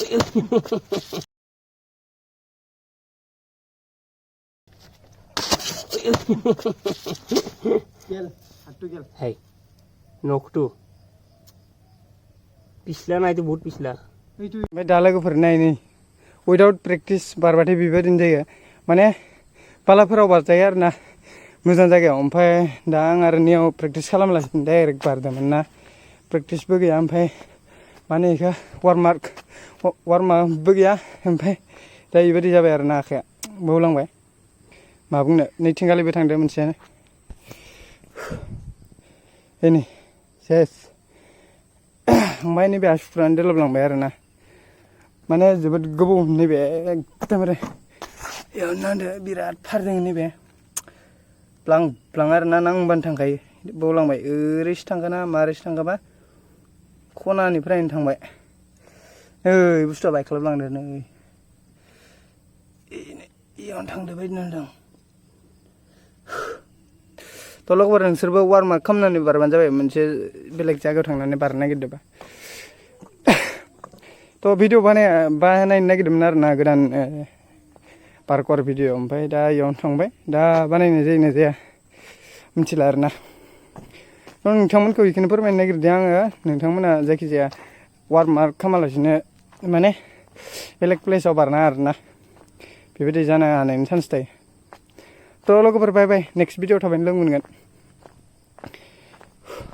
Hey, noktu. Pisla na itu बहुत pisla. मैं दालागोफोर नायनि विदाउट प्रेक्टिस बारबाथाय बेबायदिनो जायो माने पालाफोराव बारजायो आरो ना मोजां जायगायाव ओमफ्राय दा आं आरो नियाव प्रेक्टिस खालामलासिनो डाइरेक्ट बारदोंमोन ना प्रेक्टिसबो गैया ओमफ्राय माने इखो वार्मआपबो गैया ओमफ्राय दा बेबायदि जाबाय आरो ना आखाया बावलांबाय मा बुंनो नैथिंगालिबो थांदों मोनसेयानो एनि सेस ओमफ्राय नैबे आसुफ्रानो देलाबलांबाय आरो ना माने जोबोद गोबाव नैबे एकदमबारे एवनांदो बिराद फारदों नैबे ब्लां ब्लां आरो ना नांबानो थांखायो बावलांबाय ओरैसो थांगोना मारैसो थांगोबा खनानिफ्रायनो थांबाय ओइ बुस्थुआ बायख्लाबलांदो नै इयावनो थांदो बायदि नांदों थ' लोगोफोर नोंसोरबो वार्मआप खालामनानै बारबानो जाबाय मोनसे बेलेग जायगायाव थांनानै बारनो नागिरदोंबा थ' भिडिअ बानायनो नागिरदोंमोन आरो ना गोदान पार्कोर भिडिअ ओमफ्राय दा इयावनो थांबाय दा बानायनाय जायोना जाया मिथिला आरो ना थ' नोंथांमोनखौ बेखौनो फोरमायनो नागिरदों आङो नोंथांमोना जायखिजाया वार्मआप खालामालासिनो माने बेलेग प्लेसाव बारना आरो ना बेबायदि जानो हानायनि चान्स थायो थ' लोगोफोर बाय बाय नेक्स्ट भिडिअ थाबैनो लोगो मोनगोन